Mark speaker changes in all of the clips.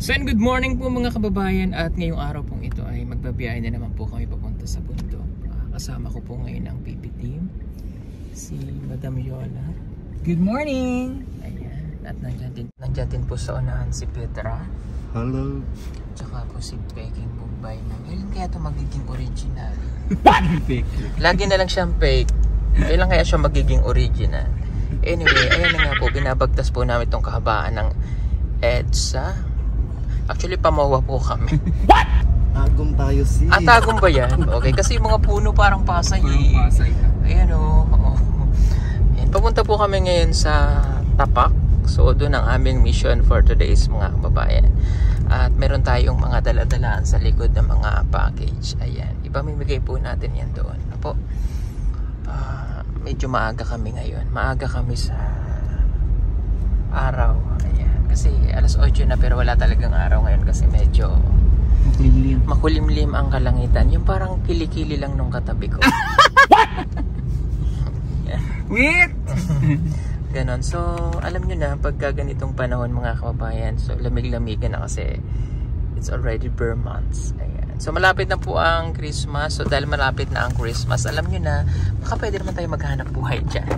Speaker 1: So and good morning po mga kababayan, at ngayong araw pong ito ay magbabiyahe na naman po kami papunta sa bundok. Kasama ko po ngayon ang PP team, si Madam Yola.
Speaker 2: Good morning!
Speaker 1: Ayan, at nandyan din po sa unahan si Petra.
Speaker 3: Hello.
Speaker 1: Tsaka po si Peking Bombay na kailan kaya ito magiging original?
Speaker 3: Fake.
Speaker 1: Lagi na lang siyang fake. Kailan kaya siya magiging original? Anyway, ayan na nga po, binabagtas po namin itong kahabaan ng EDSA. Actually, pamawa po kami.
Speaker 3: What? Tagum tayo sis.
Speaker 1: Tagum ba yan? Okay, kasi yung mga puno parang Pasay eh.
Speaker 2: Parang Pasay ka.
Speaker 1: Ayan o. Ayan, papunta po kami ngayon sa Tapak. So, doon ang aming mission for today's mga kababayan. At meron tayong mga daladalaan sa likod ng mga package. Ayan, ipamimigay po natin yan doon. Apo, medyo maaga kami ngayon. Maaga kami sa araw. Ayan, kasi alas 8 na pero wala talagang araw ngayon kasi medyo makulimlim ang kalangitan. Yung parang kilikili lang nung katabi ko.
Speaker 2: Wait!
Speaker 1: Ganon. So, alam nyo na, pagka ganitong panahon mga kababayan, so lamig-lamigan na kasi it's already bare months. Ayan. So, malapit na po ang Christmas. So, dahil malapit na ang Christmas, alam nyo na, baka pwede naman tayo maghanap buhay dyan.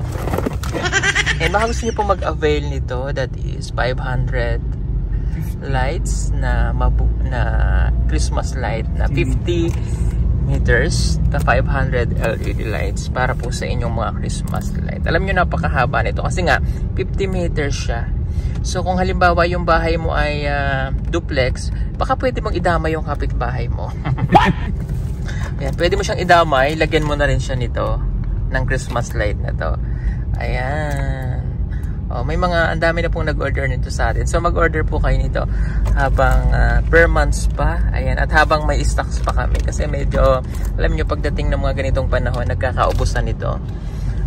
Speaker 1: And baka gusto nyo po mag-avail nito, that is 500 lights na Christmas light na 50 meters na 500 LED lights para po sa inyong mga Christmas light. Alam nyo, napakahaba nito kasi nga 50 meters siya. So kung halimbawa yung bahay mo ay duplex, baka pwede mong idamay yung kapitbahay mo. Ayan, pwede mo siyang idamay, lagyan mo na rin siya nito ng Christmas light na to. Ayan. Oh, may mga ang dami na pong nag-order nito sa atin. So mag-order po kayo nito habang per months pa. Ayan, at habang may stocks pa kami kasi medyo alam niyo pagdating ng mga ganitong panahon nagkakaubusan nito.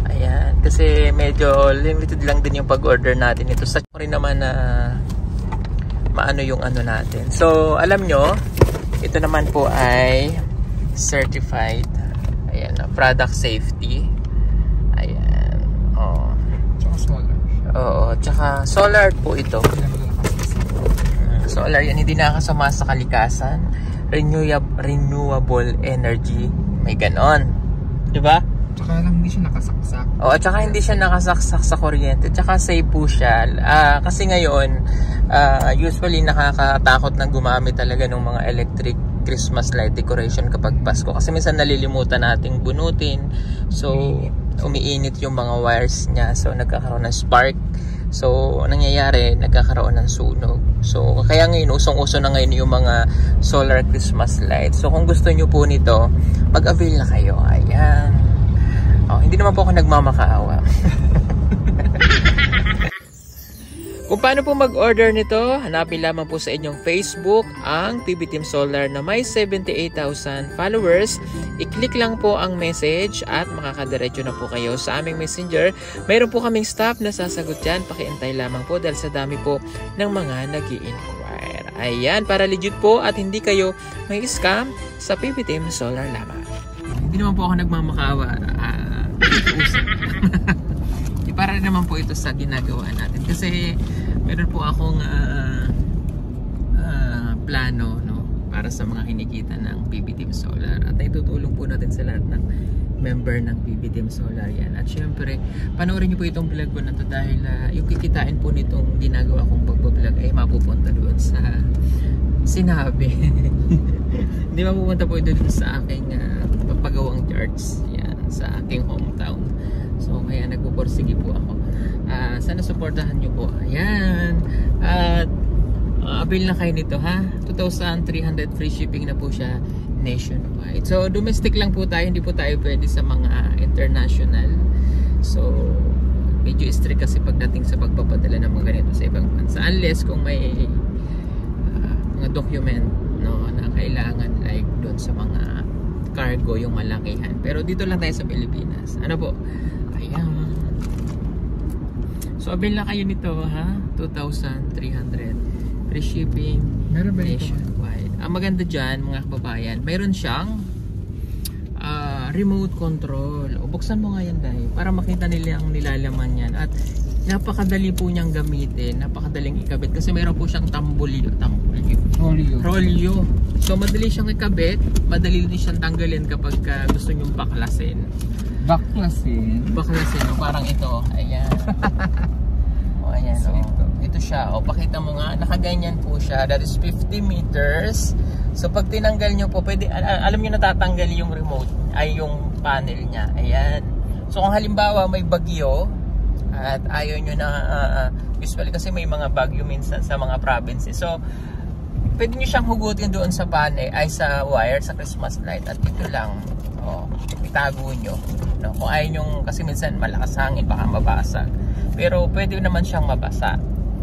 Speaker 1: Ayan, kasi medyo limited lang din yung pag-order natin ito. Sa rin naman na maano yung ano natin. So alam nyo, ito naman po ay certified. Ayan, product safety. Ayan. Oh. Oo, tsaka solar po ito. Solar yan, hindi nakakasama sa kalikasan. Renewable energy. May ganon. Diba?
Speaker 2: Tsaka lang hindi siya nakasaksak.
Speaker 1: Oo, at tsaka hindi siya nakasaksak sa kuryente. Tsaka safe po siya. Kasi ngayon, usually nakakatakot na gumamit talaga ng mga electric Christmas light decoration kapag Pasko. Kasi minsan nalilimutan nating bunutin. So, umiinit yung mga wires niya. So, nagkakaroon ng spark. So, nangyayari, nagkakaroon ng sunog. So, kaya ngayon, usong-uso na ngayon yung mga solar Christmas lights. So, kung gusto nyo po nito, mag-avail na kayo. Ayan. Oh, hindi naman po ako nagmamakaawa. Kung paano po mag-order nito, hanapin lamang po sa inyong Facebook ang PB Team Solar na may 78,000 followers. I-click lang po ang message at makakadiretso na po kayo sa aming messenger. Mayroon po kaming staff na sasagot dyan. Pakiantay lamang po dahil sa dami po ng mga nag-i-inquire. Ayan, para legit po at hindi kayo may scam sa PB Team Solar lamang. Hindi naman po ako nagmamakaawa. Para naman po ito sa ginagawa natin kasi meron po akong plano, no, para sa mga kinikita ng PB Team Solar at itutulong po natin sa lahat ng member ng PB Team Solar yan. At syempre panoorin niyo po itong vlog ko na to dahil yung kikitain po nitong ginagawa kong pagbablog ay mapupunta doon sa sinabi. Hindi mapupunta po ito doon sa aking papagawang charts yan, sa aking hometown. So kaya nagpupursige po ako. Sana supportahan nyo po. Ayan. At avail na kayo nito ha. 2,300 free shipping na po siya nationwide. So domestic lang po tayo. Hindi po tayo pwede sa mga international. So medyo strict kasi pagdating sa pagpapadala ng mga ganito sa ibang bansa. Unless kung may mga document, no, na kailangan like doon sa mga cargo yung malakihan. Pero dito lang tayo sa Pilipinas. Ano po? Ayan. So, avail na kayo nito ha. 2,300 free shipping nationwide. Ang maganda dyan mga kababayan, mayroon siyang remote control. O buksan mo nga yan dahil para makita nila ang nilalaman yan. At napakadali po niyang gamitin, napakadaling ikabit kasi mayroon po siyang tambolyo. Rolyo. So madali siyang ikabit, madali din siyang tanggalin kapag gusto niyong baklasin. Baklasin, no? Parang ito. Ayan. O, ayan. So, ito siya. O, pakita mo nga. Nakaganyan po siya. That is 50 meters. So, pag tinanggal nyo po, pwede, alam nyo natatanggal yung remote, ay yung panel niya. Ayan. So, kung halimbawa may bagyo, at ayaw nyo na, usually kasi may mga bagyo minsan sa mga provinces. So, pwede nyo siyang hugutin doon sa panel, ay sa wire, sa Christmas light. At ito lang. O, itago nyo. No? Kung ayaw nyo, kasi minsan malakas hangin, baka mabasag. Pero pwede naman siyang mabasa.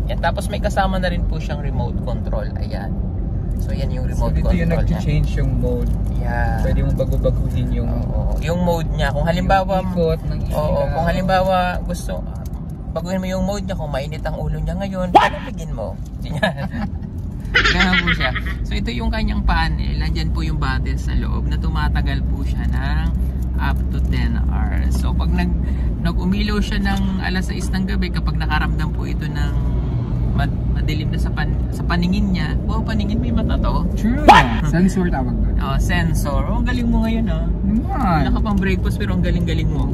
Speaker 1: Yan. Tapos may kasama na rin po siyang remote control. Ayan. So yan yung remote control niya. So dito yung nag-change yung mode. Yeah. Pwede mong bago-baguhin yung yung mode niya. Kung halimbawa kung halimbawa gusto baguhin mo yung mode niya, kung mainit ang ulo niya ngayon, palamigin mo. Ganun po siya. So ito yung kanyang panel. Nandiyan po yung battery sa loob na tumatagal po siya ng up to 10 hours. So pag nag-umilaw siya ng alas 6 ng gabi, kapag nakaramdam po ito ng madilim na sa paningin niya. Wow, paningin may mata to. True. Sensor tawag doon. Oh, sensor. Oh, galing mo ngayon wala ka pang breakfast pero ang galing-galing mo.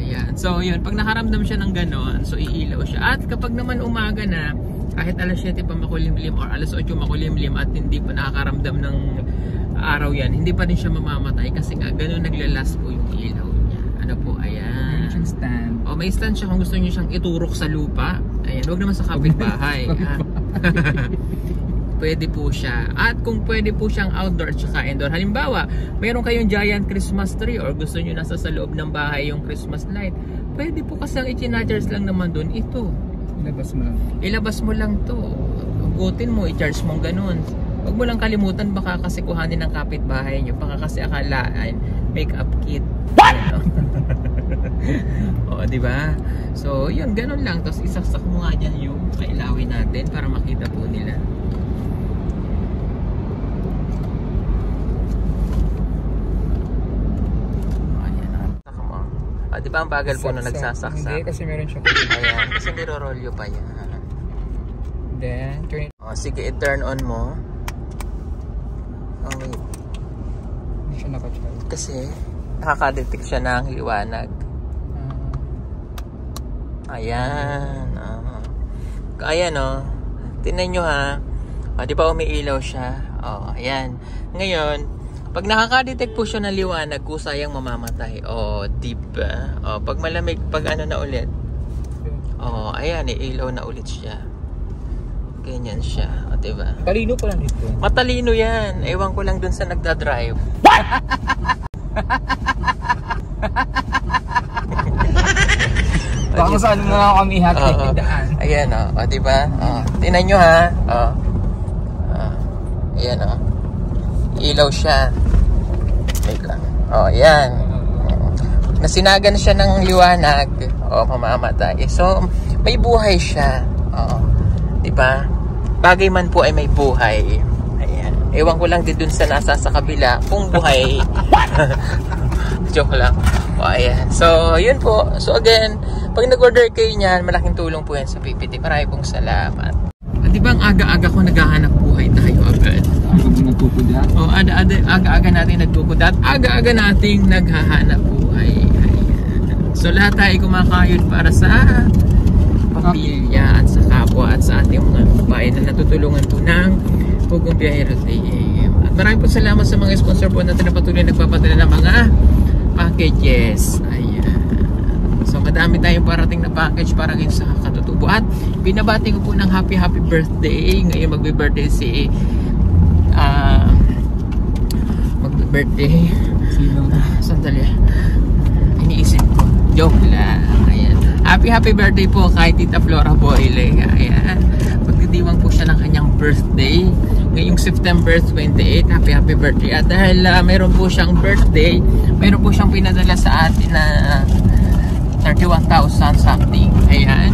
Speaker 1: Ayan. So yun, pag nakaramdam siya ng gano'n, so iilaw siya. At kapag naman umaga na, kahit alas 7 pa makulimlim or alas 8 makulimlim at hindi pa nakakaramdam ng araw yan, hindi pa rin siya mamamatay kasi nga gano'n naglalas po yung ilaw niya. Ano po, ayan. May stand. O, may stand siya kung gusto niyo siyang iturok sa lupa. Ayan, huwag naman sa kapitbahay. Pwede po siya. At kung pwede po siyang outdoor at saka indoor. Halimbawa, meron kayong giant Christmas tree or gusto niyo nasa sa loob ng bahay yung Christmas light, pwede po kasi ang i-charge lang naman doon ito. Ilabas mo lang to. Hugutin mo, i-charge mo ganun. Huwag mo lang kalimutan, baka kasi kuhanin ng kapitbahay nyo. Baka kasi akalaan, make-up kit. O, diba? So, yun, ganun lang. Tapos isaksak mo nga dyan yung kailawin natin para makita po nila. Di ba ang bagal po na nagsasaksak? Hindi, kasi meron siya. Ayan, kasi niro-rolyo pa yan. Then, turn it. O, sige, i-turn on mo. Oh, wait. Hindi siya naka-charge. Kasi, nakaka-detect siya ng liwanag. Ayan. Ayan, o. Tingnan nyo, ha. O, di ba umiilaw siya? O, ayan. Ngayon, pag nakaka-detect po siya ng liwanag, kusayang mamamatay. O, diba? O, pag malamig, pag ano na ulit. O, ayan, ilaw na ulit siya. Ganyan siya. O, diba? Matalino pa lang dito. Matalino yan. Ewan ko lang dun sa nagdadrive. Baka saan mo na kami hatidaan. Ayan, o. O, diba? O, tingnan nyo, ha. O. Ayan, o. Ilaw siya. Wait lang. Oh, yan. Nasinagan siya ng liwanag. Oh, mamamatay. So, may buhay siya. Oh, diba? Bagay man po ay may buhay. Ayan. Ewan ko lang din dun sa nasa sa kabila kung buhay. Joke lang. Oh, ayan. So, yun po. So, again, pag nag-order kayo niyan, malaking tulong po yan sa PPT. Maraming pong salamat. Diba ang aga-aga ko naghahanap buhay tayo agad? Nagkukudat? O, aga-aga natin nagkukudat. Aga-aga nating naghahanap buhay. Ayan. So, lahat tayo kumakayod para sa pamilya at sa kapwa at sa ating mga babae na natutulungan po ng Hugong Biyahero Team. At maraming po salamat sa mga sponsor po natin na patuloy nagpapadala ng mga packages. Ayan. So, madami tayong parating na package para ngayon sa katutubo. At binabati ko po ng happy birthday. Ngayon magbe-birthday si magbe-birthday. Sino? Sandali. Iniisip ko. Joke lang. Ayan. Happy birthday po kay Tita Flora Boyle. Ayan. Magdidiwang po siya ng kanyang birthday. Ngayong September 28. Happy birthday. At dahil mayroon po siyang birthday, mayroon po siyang pinadala sa atin na 31,000 something. Ayan.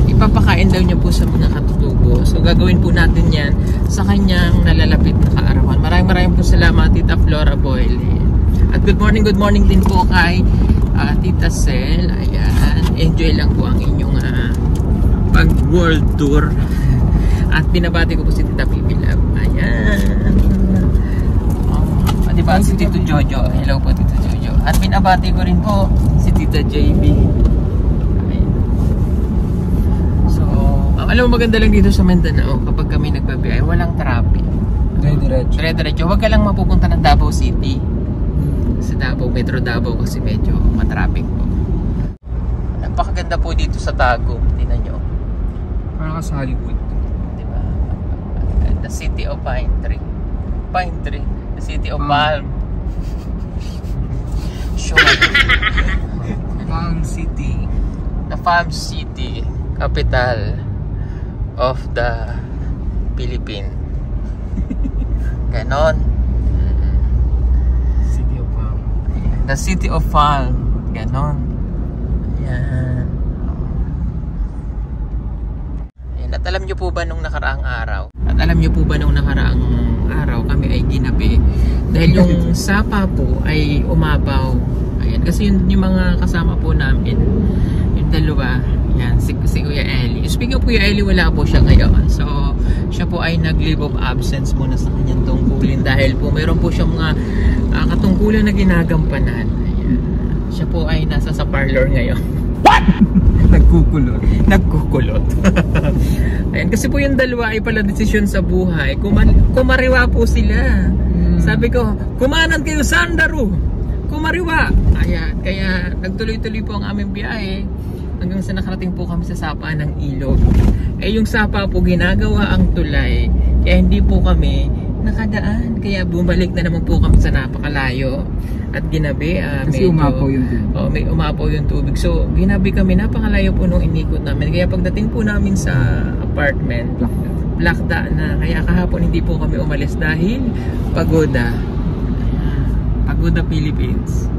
Speaker 1: Ipapakain daw niya po sa mga katutubo. So, gagawin po natin yan sa kanyang nalalapit na kaarawan. Maraming po salamat, Tita Flora Boyle. At good morning din po kay Tita Sel. Ayan. Enjoy lang po ang inyong mag-world tour. At binabati ko po si Tita Pipi Love. Ayan. Diba? Si Tito Jojo. Hello po Tito Jojo. At binabati ko rin po si Tita JB. Ayan. So, alam mo maganda lang dito sa Mindanao kapag kami nagbabiyahe, walang traffic. Dire-diretso. Huwag ka lang mapupunta ng Davao City. Sa Davao, Metro Davao kasi medyo matraffic po. Napakaganda po dito sa Tagum. Tingnan nyo.
Speaker 2: Parang ka sa Hollywood.
Speaker 1: Diba? The city of Pine Tree. Pine Tree. The city of Palm. Sure.
Speaker 2: Palm City.
Speaker 1: The Palm City. Capital of the Philippines. Ganon.
Speaker 2: City of Palm.
Speaker 1: The city of Palm. Ganon. Ayan. Ayan. At alam nyo po ba nung nakaraang araw? Kami ay ginabi. Dahil yung sapa po ay umapaw. Ayan. Kasi yung mga kasama po namin, yung dalawa, yan, si Kuya Eli. Speaking of Kuya Eli, wala po siya ngayon. So, siya po ay nag-leave of absence muna sa kanyang tungkulin dahil po mayroon po siyang mga katungkulan na ginagampanan. Ayan. Siya po ay nasa sa parlor ngayon. What? Nagkukulot. Ayan, kasi po yung dalawa ay pala desisyon sa buhay. Kumariwa po sila. Sabi ko, kumanan kayo Sandaru. Kumariwa. Ayan, kaya nagtuloy-tuloy po ang aming biyahe hanggang sa nakarating po kami sa sapa ng ilog. Eh yung sapa po ginagawa ang tulay. Kaya hindi po kami nakadaan. Kaya bumalik na naman po kami sa napakalayo. At ginabi,
Speaker 2: kasi
Speaker 1: medyo,
Speaker 2: umapaw yung tubig.
Speaker 1: May umapaw yung tubig. So, ginabi kami, napakalayo po nung inikot namin. Kaya pagdating po namin sa apartment, lakda na. Kaya kahapon hindi po kami umalis dahil pagoda. Pagoda Philippines.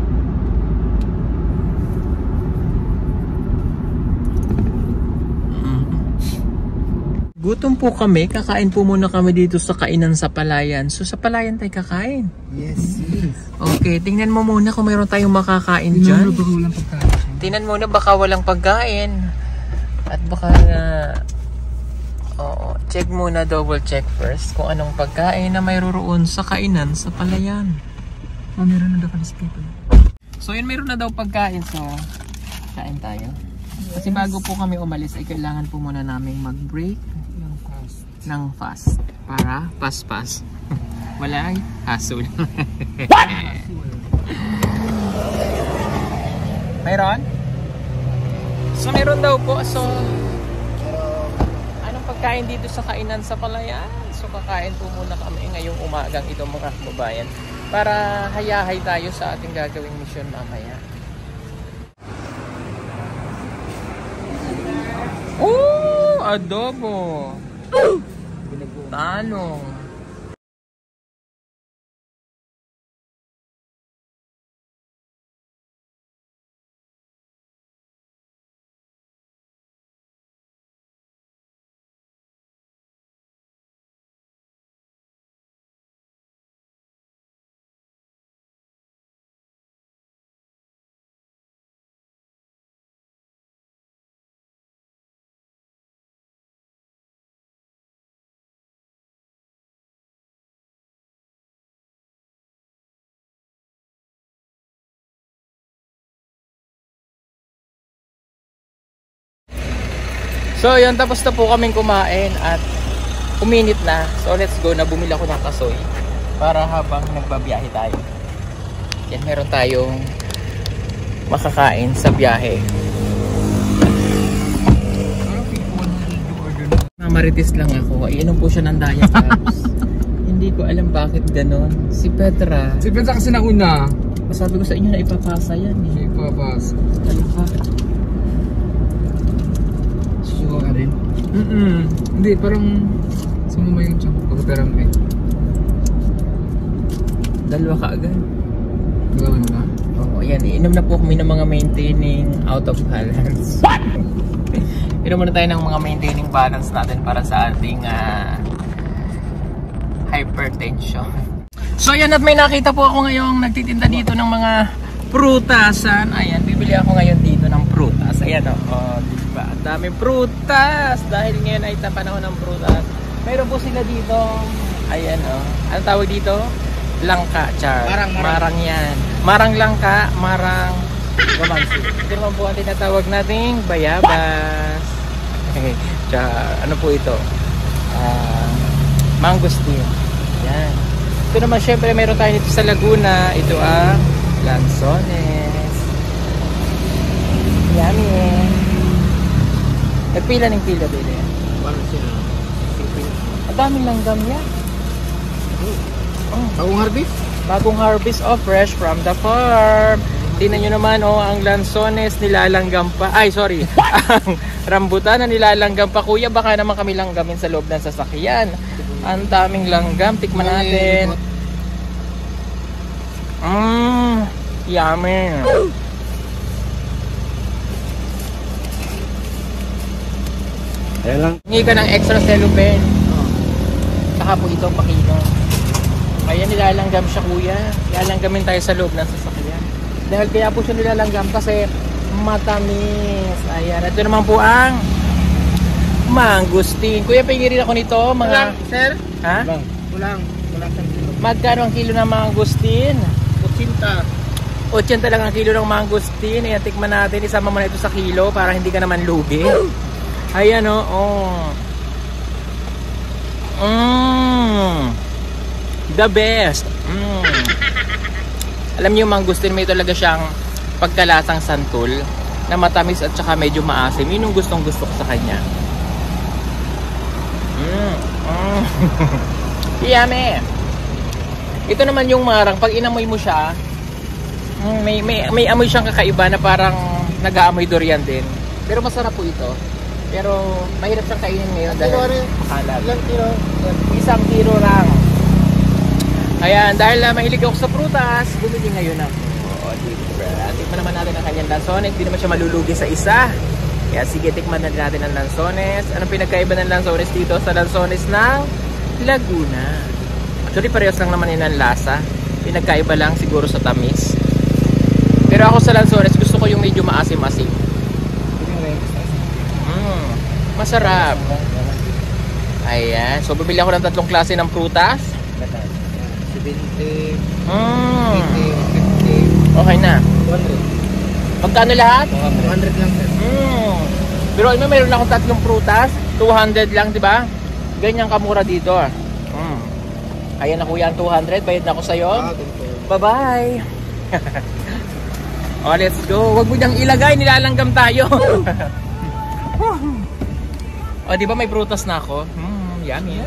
Speaker 1: Gutom po kami, kakain po muna kami dito sa kainan sa Palayan. So sa Palayan tayo kakain.
Speaker 2: Yes.
Speaker 1: Okay, tingnan mo muna kung mayroon tayong makakain dyan. Tingnan muna baka walang pagkain. At baka check muna, double check first kung anong pagkain na mayroon sa kainan sa Palayan.
Speaker 2: Meron na daw pala.
Speaker 1: So yun, mayroon na daw pagkain. So kain tayo. Kasi bago po kami umalis ay kailangan po muna naming mag-break ng fast para pas-pas. Walang hassle. Mayroon? So mayroon daw po. So anong pagkain dito sa kainan sa Palayan? So kakain po muna kami ngayong umagang ito mga kababayan para hayahay tayo sa ating gagawing mission mamaya. Oh, adobo. Talong. So yun, tapos na po kaming kumain at uminit na. So let's go na, bumili ako ng kasoy para habang nagbabiyahe tayo. Yan, meron tayong makakain sa biyahe. Marites lang ako. Iinom po siya ng diet herbs. Hindi ko alam bakit ganon. Si Petra
Speaker 2: kasi nauna.
Speaker 1: sabi ko sa inyo na ipapasa yan eh.
Speaker 2: Ipapasa.
Speaker 1: Ano ka?
Speaker 2: Sure ka rin? Hindi, parang sumuma yung tiyan. Pagkapera mo eh.
Speaker 1: Dalawa ka agad.
Speaker 2: Dalawa mo na?
Speaker 1: Oo, yan. Iinom na po kami ng mga maintaining out of balance. What? Inom muna tayo ng mga maintaining balance natin para sa ating hypertension. So yan, at may nakita po ako ngayong nagtitinda dito ng mga prutasan. Ayan, bibili ako ngayon dito ng prutas. Ayan o, diba? daming prutas. Dahil ngayon ay panahon ng prutas. Mayroon po sila dito. Ayan oh. Anong tawag dito? Langka, char. Marang yan. Marang langka, marang gamansi. Ito naman po ang tinatawag nating bayabas. Char. Ano po ito? Mangosteen. Yan. Ito naman syempre meron tayo dito sa Laguna. Ito ang lanzones. Yummy. Nagpila ng pila din yan. Ang daming langgam yan.
Speaker 2: Bagong harvest?
Speaker 1: Bagong harvest of fresh from the farm. Tingnan nyo naman oh, ang lanzones nilalanggam pa. Ay sorry. Ang rambutan na nilalanggam pa. Kuya baka naman kami langgamin sa loob ng sasakyan. Ang daming langgam. Tikman natin. Yummy.
Speaker 3: Ayan lang.
Speaker 1: Hingi ka ng extra cellophane. Saka po ito pakino. Kaya nilalanggam siya kuya. Nilalanggamin tayo sa loob ng sasakyan. Dahil kaya po siya nilalanggam kasi matamis. Ayan. Ito naman po ang mangosteen. Kuya, pahingi rin ako nito. Mga...
Speaker 2: Sir?
Speaker 1: Ha?
Speaker 2: Kulang sa kilo.
Speaker 1: Magkano ang kilo ng mangosteen?
Speaker 2: 80.
Speaker 1: 80 lang ang kilo ng mangosteen. Ayan, tikman natin. Isama mo na ito sa kilo para hindi ka naman lugi. Ayan o. The best. Alam niyo, mangosteen may talaga siyang pagkalasang santol na matamis at saka medyo maasim. Yun yung gustong gusto ko sa kanya. Yummy. Ito naman yung marang. Pag inamoy mo siya, may amoy siyang kakaiba na parang nag-aamoy durian din. Pero masarap po ito. Pero mahirap siyang kainin ngayon dahil makalat.
Speaker 2: Ilang kilo?
Speaker 1: 1 kilo lang. Ayan, dahil mahilig ako sa prutas, bumili ngayon ako. Tikman naman natin ang kanyang lanzones. Hindi naman siya malulugi sa isa. Kaya sige, tikman natin ang lanzones. Anong pinagkaiba ng lanzones dito sa lanzones ng Laguna? Actually, parehas lang naman yun ang lasa. Pinagkaiba lang siguro sa tamis. Pero ako sa lanzones, gusto ko yung medyo maasim-asim. Masarap. Ayan. So, bibili ako ng 3 klase ng prutas.
Speaker 2: 70, 80, 50.
Speaker 1: Okay na.
Speaker 2: 200.
Speaker 1: Magkano lahat?
Speaker 2: 200 lang sir.
Speaker 1: Pero ano, mayroon akong 3 prutas. 200 lang, di ba? Ganyan kamura dito. Kaya na kuya ang 200. Bayad na ako sa'yo. Bye-bye. Oh, let's go. Huwag mo niyang ilagay. Nilalanggam tayo. O, di ba may prutas na ako? Yummy.